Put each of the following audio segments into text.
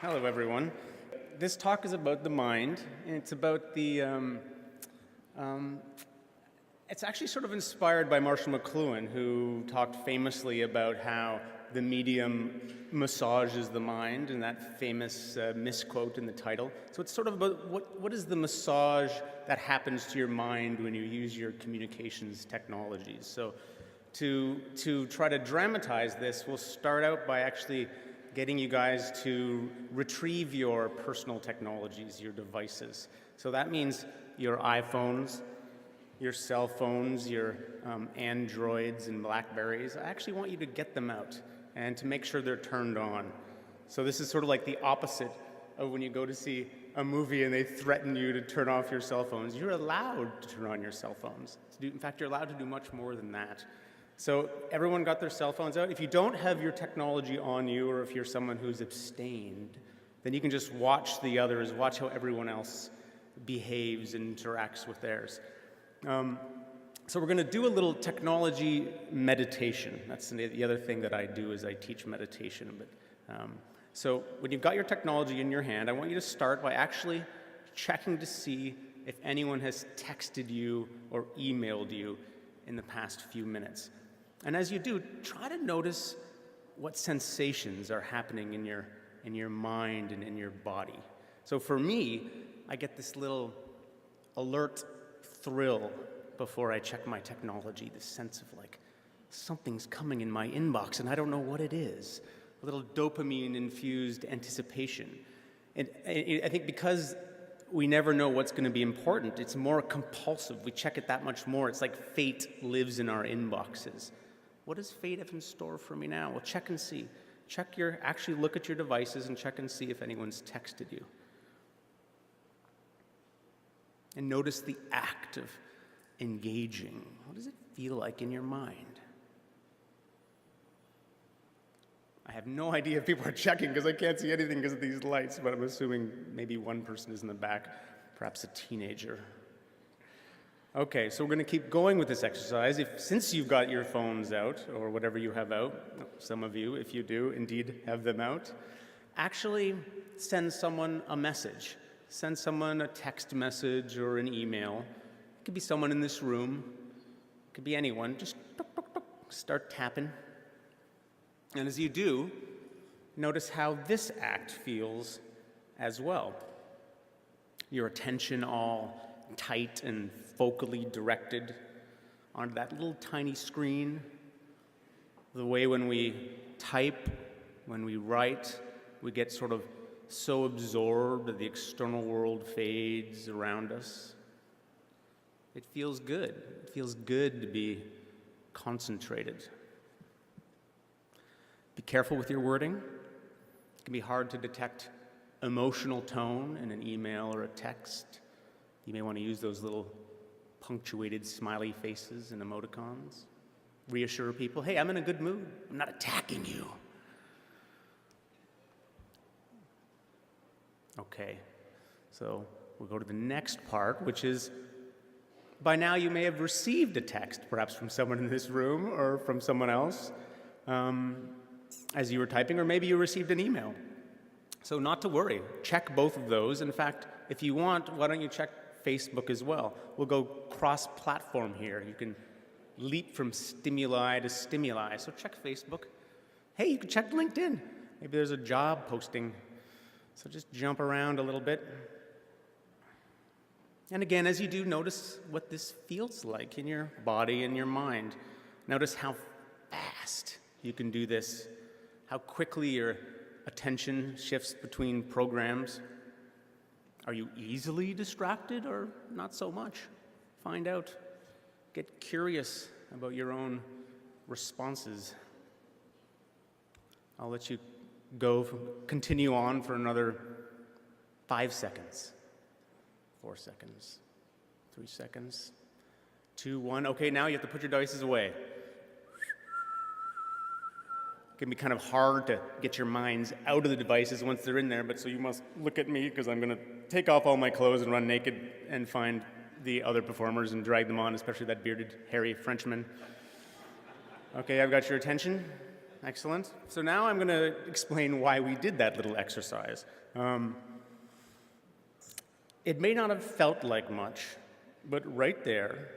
Hello, everyone. This talk is about the mind, and it's about it's actually sort of inspired by Marshall McLuhan, who talked famously about how the medium massages the mind, and that famous misquote in the title. So it's sort of about what is the massage that happens to your mind when you use your communications technologies. So to try to dramatize this, we'll start out by actually getting you guys to retrieve your personal technologies, your devices. So that means your iPhones, your cell phones, your Androids and Blackberries. I actually want you to get them out and to make sure they're turned on. So this is sort of like the opposite of when you go to see a movie and they threaten you to turn off your cell phones. You're allowed to turn on your cell phones. In fact, you're allowed to do much more than that. So everyone got their cell phones out. If you don't have your technology on you, or if you're someone who's abstained, then you can just watch the others, watch how everyone else behaves and interacts with theirs. So we're going to do a little technology meditation. That's the other thing that I do is I teach meditation. So when you've got your technology in your hand, I want you to start by actually checking to see if anyone has texted you or emailed you in the past few minutes. And as you do, try to notice what sensations are happening in your mind and in your body. So for me, I get this little alert thrill before I check my technology, this sense of like something's coming in my inbox and I don't know what it is. A little dopamine-infused anticipation. And I think because we never know what's going to be important, it's more compulsive. We check it that much more. It's like fate lives in our inboxes. What does fate have in store for me now? Well, check and see. Actually look at your devices and check and see if anyone's texted you. And notice the act of engaging. What does it feel like in your mind? I have no idea if people are checking because I can't see anything because of these lights, but I'm assuming maybe one person is in the back, perhaps a teenager. Okay, so we're going to keep going with this exercise. Since you've got your phones out, or whatever you have out, some of you, if you do, indeed have them out, actually send someone a message. Send someone a text message or an email. It could be someone in this room. It could be anyone. Just start tapping. And as you do, notice how this act feels as well. Your attention all tight and focally directed onto that little tiny screen. The way when we type, when we write, we get sort of so absorbed that the external world fades around us. It feels good. It feels good to be concentrated. Be careful with your wording. It can be hard to detect emotional tone in an email or a text. You may want to use those little punctuated smiley faces and emoticons. Reassure people, hey, I'm in a good mood. I'm not attacking you. Okay, so we'll go to the next part, which is, by now you may have received a text, perhaps from someone in this room or from someone else, as you were typing, or maybe you received an email. So not to worry, check both of those. In fact, if you want, why don't you check Facebook as well? We'll go cross-platform here. You can leap from stimuli to stimuli. So check Facebook. Hey, you can check LinkedIn. Maybe there's a job posting. So just jump around a little bit. And again, as you do, notice what this feels like in your body and your mind. Notice how fast you can do this, how quickly your attention shifts between programs. Are you easily distracted or not so much? Find out. Get curious about your own responses. I'll let you continue on for another 5 seconds, 4 seconds, 3 seconds, 2, 1. Okay, now you have to put your devices away. It can be kind of hard to get your minds out of the devices once they're in there, but so you must look at me because I'm going to take off all my clothes and run naked and find the other performers and drag them on, especially that bearded, hairy Frenchman. Okay, I've got your attention. Excellent. So now I'm going to explain why we did that little exercise. It may not have felt like much, but right there,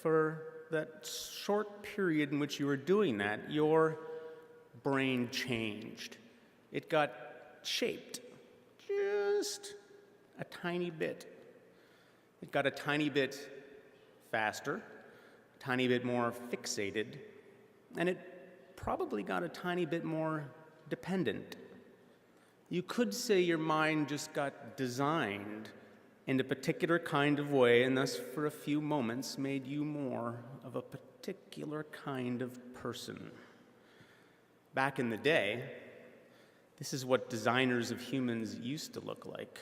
for that short period in which you were doing that, your brain changed. It got shaped just a tiny bit. It got a tiny bit faster, a tiny bit more fixated, and it probably got a tiny bit more dependent. You could say your mind just got designed in a particular kind of way, and thus for a few moments made you more of a particular kind of person. Back in the day, this is what designers of humans used to look like.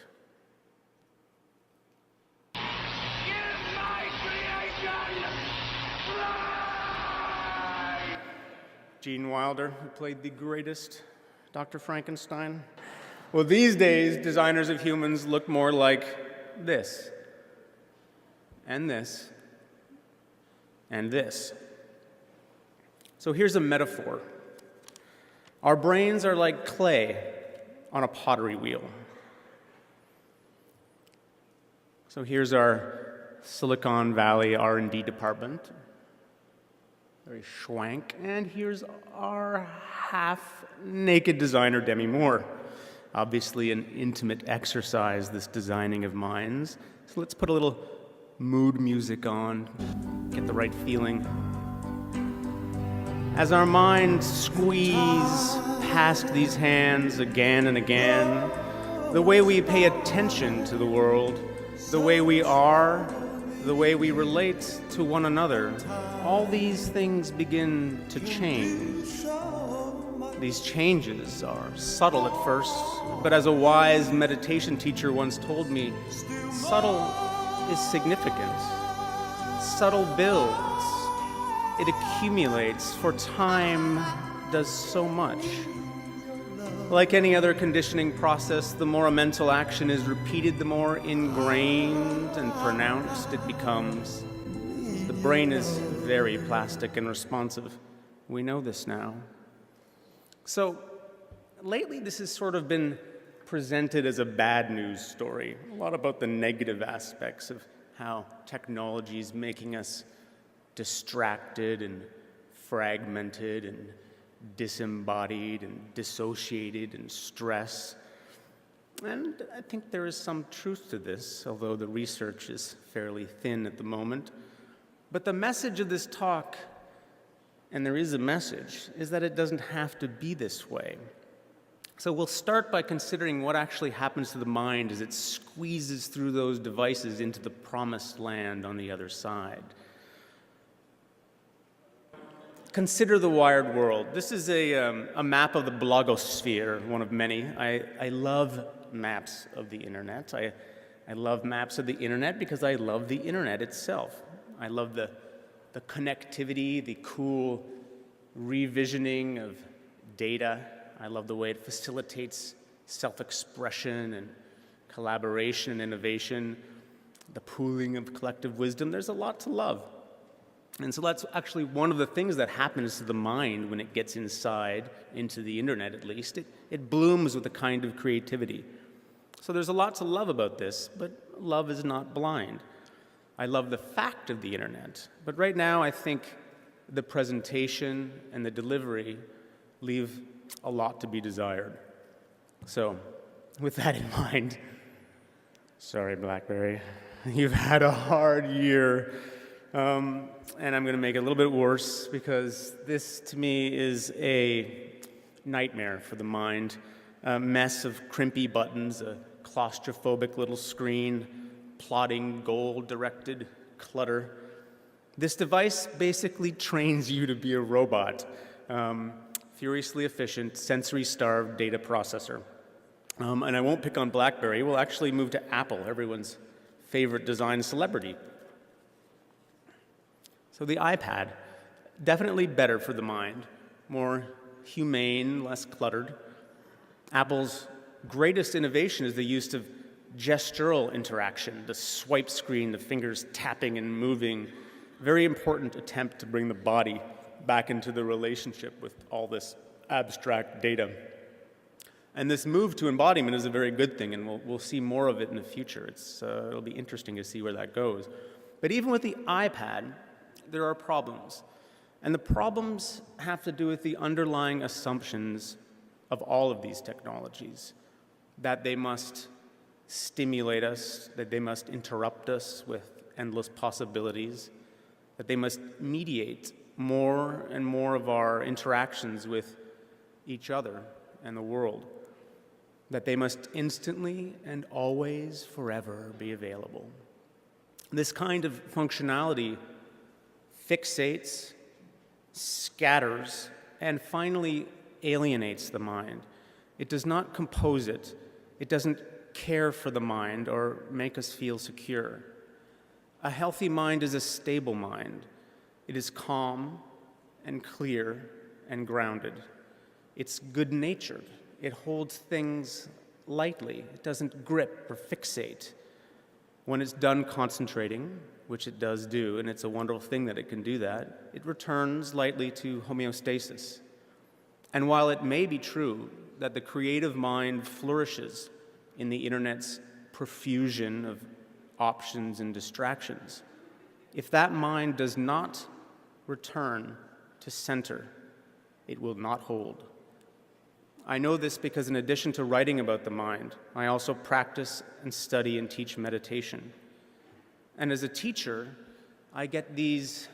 Gene Wilder, who played the greatest Dr. Frankenstein. Well, these days, designers of humans look more like this, and this, and this. So here's a metaphor. Our brains are like clay on a pottery wheel. So here's our Silicon Valley R&D department. Very schwank. And here's our half-naked designer, Demi Moore. Obviously an intimate exercise, this designing of minds. So let's put a little mood music on, get the right feeling. As our minds squeeze past these hands again and again, the way we pay attention to the world, the way we are, the way we relate to one another, all these things begin to change. These changes are subtle at first, but as a wise meditation teacher once told me, subtle is significant. Subtle builds. It accumulates, for time does so much. Like any other conditioning process, the more a mental action is repeated, the more ingrained and pronounced it becomes. The brain is very plastic and responsive. We know this now. So, lately this has sort of been presented as a bad news story, a lot about the negative aspects of how technology is making us distracted and fragmented and disembodied and dissociated and stressed. And I think there is some truth to this, although the research is fairly thin at the moment. But the message of this talk, and there is a message, is that it doesn't have to be this way. So we'll start by considering what actually happens to the mind as it squeezes through those devices into the promised land on the other side. Consider the wired world. This is a map of the blogosphere, one of many. I love maps of the internet. I love maps of the internet because I love the internet itself. I love the connectivity, the cool revisioning of data. I love the way it facilitates self-expression and collaboration and innovation, the pooling of collective wisdom. There's a lot to love. And so that's actually one of the things that happens to the mind when it gets inside, into the internet at least. It blooms with a kind of creativity. So there's a lot to love about this, but love is not blind. I love the fact of the internet, but right now I think the presentation and the delivery leave a lot to be desired. So with that in mind, sorry BlackBerry, you've had a hard year. And I'm going to make it a little bit worse because this, to me, is a nightmare for the mind. A mess of crimpy buttons, a claustrophobic little screen, plodding, goal-directed clutter. This device basically trains you to be a robot, furiously efficient, sensory-starved data processor. And I won't pick on BlackBerry. We'll actually move to Apple, everyone's favorite design celebrity. So the iPad, definitely better for the mind, more humane, less cluttered. Apple's greatest innovation is the use of gestural interaction, the swipe screen, the fingers tapping and moving. Very important attempt to bring the body back into the relationship with all this abstract data. And this move to embodiment is a very good thing, and we'll see more of it in the future. It'll be interesting to see where that goes. But even with the iPad, there are problems. And the problems have to do with the underlying assumptions of all of these technologies, that they must stimulate us, that they must interrupt us with endless possibilities, that they must mediate more and more of our interactions with each other and the world, that they must instantly and always forever be available. This kind of functionality fixates, scatters, and finally alienates the mind. It does not compose it. It doesn't care for the mind or make us feel secure. A healthy mind is a stable mind. It is calm and clear and grounded. It's good-natured. It holds things lightly. It doesn't grip or fixate. When it's done concentrating, which it does do, and it's a wonderful thing that it can do that, it returns lightly to homeostasis. And while it may be true that the creative mind flourishes in the internet's profusion of options and distractions, if that mind does not return to center, it will not hold. I know this because in addition to writing about the mind, I also practice and study and teach meditation. And as a teacher, I get these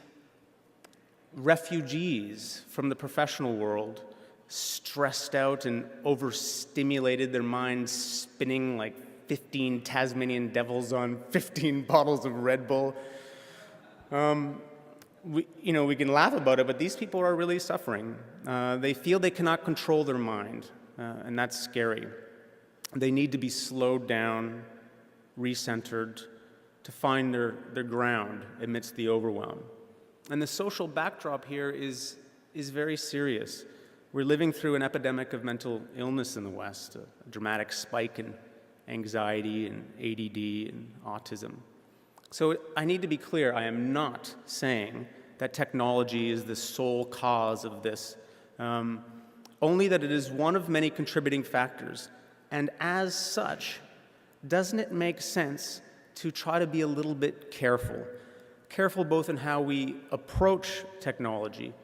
refugees from the professional world, stressed out and overstimulated, their minds spinning like 15 Tasmanian devils on 15 bottles of Red Bull. We can laugh about it, but these people are really suffering. They feel they cannot control their mind, and that's scary. They need to be slowed down, recentered, to find their ground amidst the overwhelm. And the social backdrop here is very serious. We're living through an epidemic of mental illness in the West, a dramatic spike in anxiety and ADD and autism. So I need to be clear, I am not saying that technology is the sole cause of this, only that it is one of many contributing factors. And as such, doesn't it make sense to try to be a little bit careful? Careful both in how we approach technology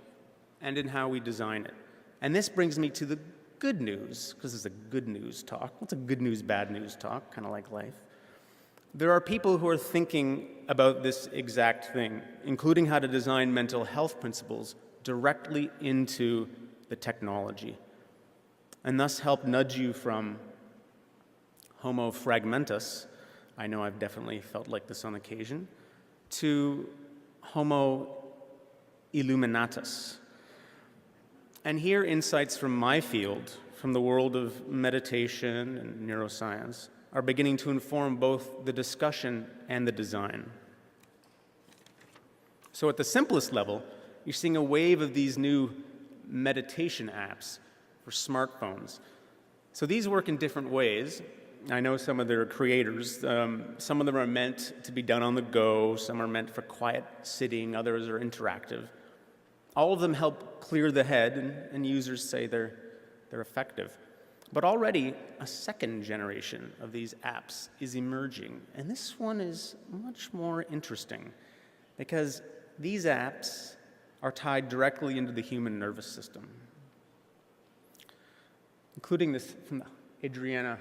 and in how we design it. And this brings me to the good news, because it's a good news talk. What's a good news, bad news talk? Kind of like life. There are people who are thinking about this exact thing, including how to design mental health principles directly into the technology, and thus help nudge you from homo fragmentus, I know I've definitely felt like this on occasion, to homo illuminatus. And here insights from my field, from the world of meditation and neuroscience, are beginning to inform both the discussion and the design. So at the simplest level, you're seeing a wave of these new meditation apps for smartphones. So these work in different ways. I know some of their creators. Some of them are meant to be done on the go. Some are meant for quiet sitting. Others are interactive. All of them help clear the head, and users say they're effective. But already, a second generation of these apps is emerging. And this one is much more interesting because these apps are tied directly into the human nervous system, including this from Ariana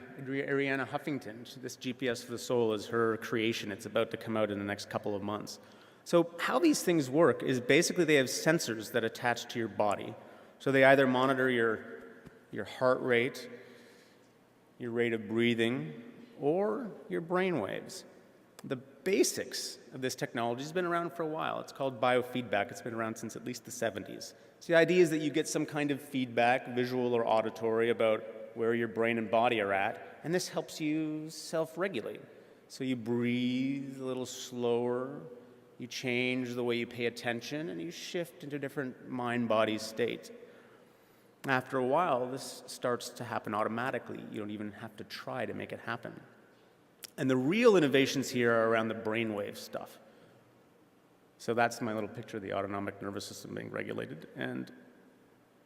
Huffington. This GPS for the Soul is her creation. It's about to come out in the next couple of months. So how these things work is basically they have sensors that attach to your body. So they either monitor your heart rate, your rate of breathing, or your brain waves. The basics of this technology has been around for a while. It's called biofeedback. It's been around since at least the 70s. So the idea is that you get some kind of feedback, visual or auditory, about where your brain and body are at, and this helps you self-regulate. So you breathe a little slower, you change the way you pay attention, and you shift into different mind-body states. After a while, this starts to happen automatically. You don't even have to try to make it happen. And the real innovations here are around the brainwave stuff. So that's my little picture of the autonomic nervous system being regulated. And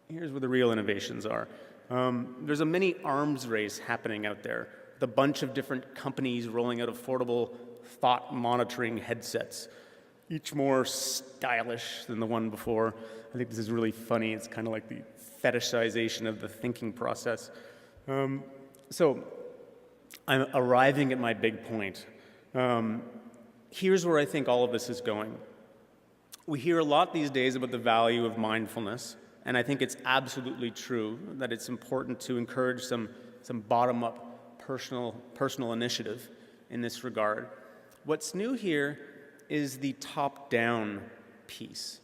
Here's where the real innovations are. There's a mini arms race happening out there with a bunch of different companies rolling out affordable thought monitoring headsets, each more stylish than the one before. I think this is really funny. It's kind of like the fetishization of the thinking process. So I'm arriving at my big point. Here's where I think all of this is going. We hear a lot these days about the value of mindfulness, and I think it's absolutely true that it's important to encourage some bottom-up personal initiative in this regard. What's new here is the top-down piece,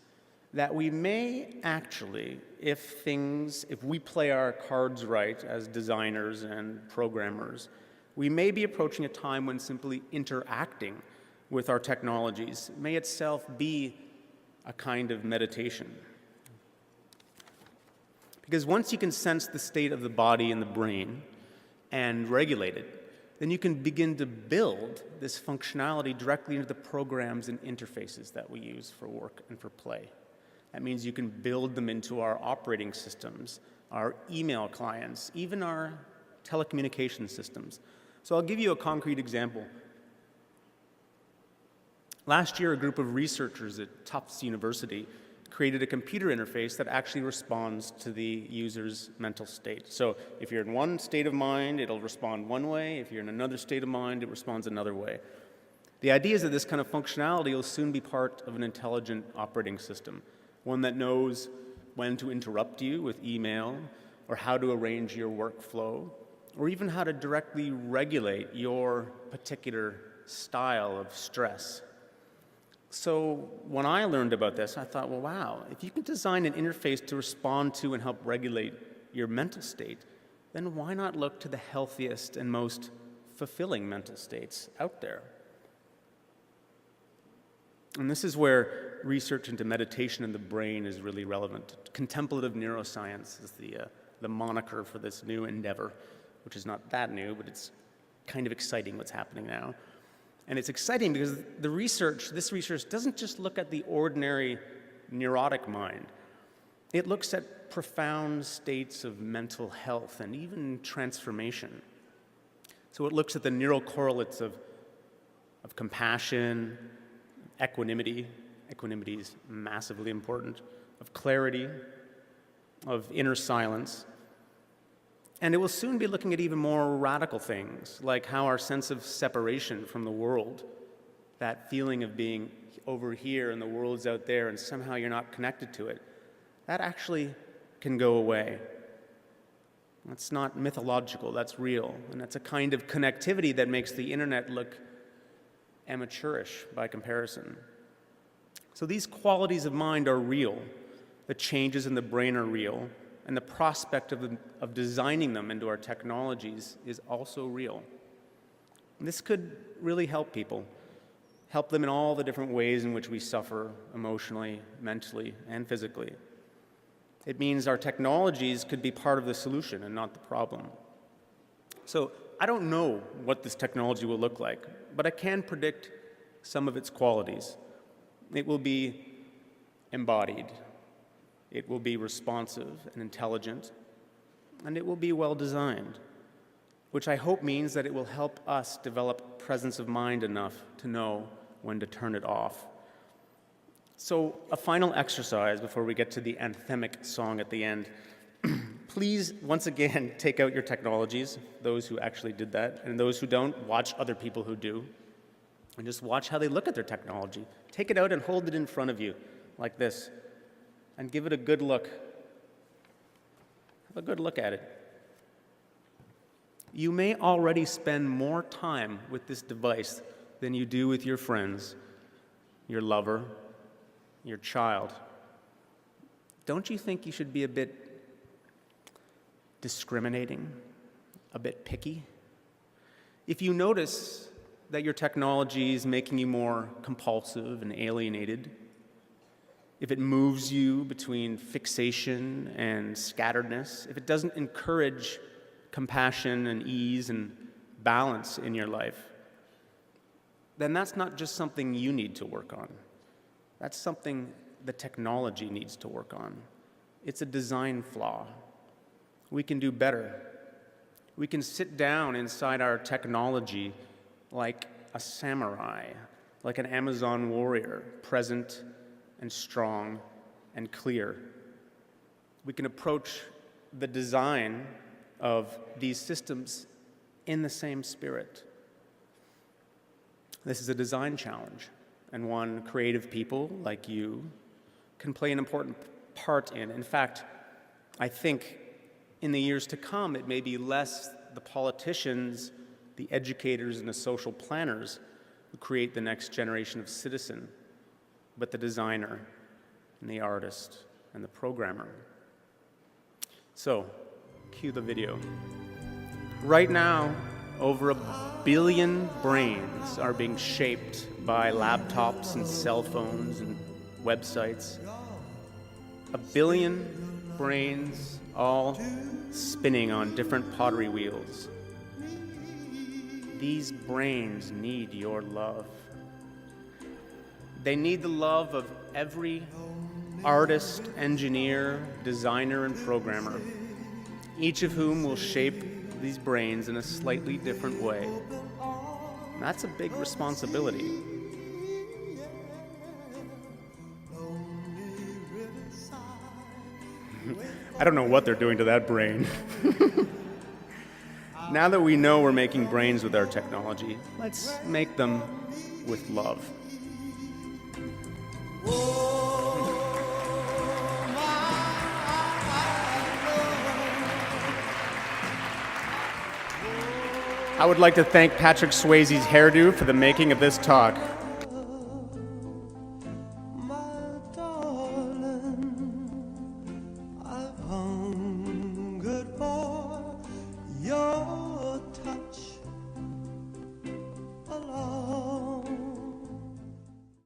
that we may actually, if we play our cards right as designers and programmers, we may be approaching a time when simply interacting with our technologies may itself be a kind of meditation. Because once you can sense the state of the body and the brain and regulate it, then you can begin to build this functionality directly into the programs and interfaces that we use for work and for play. That means you can build them into our operating systems, our email clients, even our telecommunication systems. So I'll give you a concrete example. Last year, a group of researchers at Tufts University created a computer interface that actually responds to the user's mental state. So if you're in one state of mind, it'll respond one way. If you're in another state of mind, it responds another way. The idea is that this kind of functionality will soon be part of an intelligent operating system, one that knows when to interrupt you with email, or how to arrange your workflow, or even how to directly regulate your particular style of stress. So when I learned about this, I thought, well, wow, if you can design an interface to respond to and help regulate your mental state, then why not look to the healthiest and most fulfilling mental states out there? And this is where research into meditation in the brain is really relevant. Contemplative neuroscience is the moniker for this new endeavor, which is not that new, but it's kind of exciting what's happening now. And it's exciting because this research doesn't just look at the ordinary neurotic mind. It looks at profound states of mental health and even transformation. So it looks at the neural correlates of compassion, equanimity. Equanimity is massively important, of clarity, of inner silence. And it will soon be looking at even more radical things, like how our sense of separation from the world, that feeling of being over here and the world's out there and somehow you're not connected to it, that actually can go away. That's not mythological, that's real. And that's a kind of connectivity that makes the internet look amateurish by comparison. So these qualities of mind are real. The changes in the brain are real. And the prospect of designing them into our technologies is also real. And this could really help people, help them in all the different ways in which we suffer emotionally, mentally, and physically. It means our technologies could be part of the solution and not the problem. So I don't know what this technology will look like, but I can predict some of its qualities. It will be embodied. It will be responsive and intelligent, and it will be well designed, which I hope means that it will help us develop presence of mind enough to know when to turn it off. So a final exercise before we get to the anthemic song at the end. Please, once again, take out your technologies, those who actually did that, and those who don't, watch other people who do, and just watch how they look at their technology. Take it out and hold it in front of you, like this. And give it a good look. Have a good look at it. You may already spend more time with this device than you do with your friends, your lover, your child. Don't you think you should be a bit discriminating, a bit picky? If you notice that your technology is making you more compulsive and alienated, if it moves you between fixation and scatteredness, if it doesn't encourage compassion and ease and balance in your life, then that's not just something you need to work on. That's something the technology needs to work on. It's a design flaw. We can do better. We can sit down inside our technology like a samurai, like an Amazon warrior, present and strong and clear. We can approach the design of these systems in the same spirit. This is a design challenge, and one creative people like you can play an important part in. In fact, I think in the years to come, it may be less the politicians, the educators, and the social planners who create the next generation of citizen, but the designer and the artist and the programmer. So, cue the video. Right now, over 1 billion brains are being shaped by laptops and cell phones and websites. 1 billion brains all spinning on different pottery wheels. These brains need your love. They need the love of every artist, engineer, designer, and programmer, each of whom will shape these brains in a slightly different way. And that's a big responsibility. I don't know what they're doing to that brain. Now that we know we're making brains with our technology, let's make them with love. I would like to thank Patrick Swayze's hairdo for the making of this talk. Your touch alone.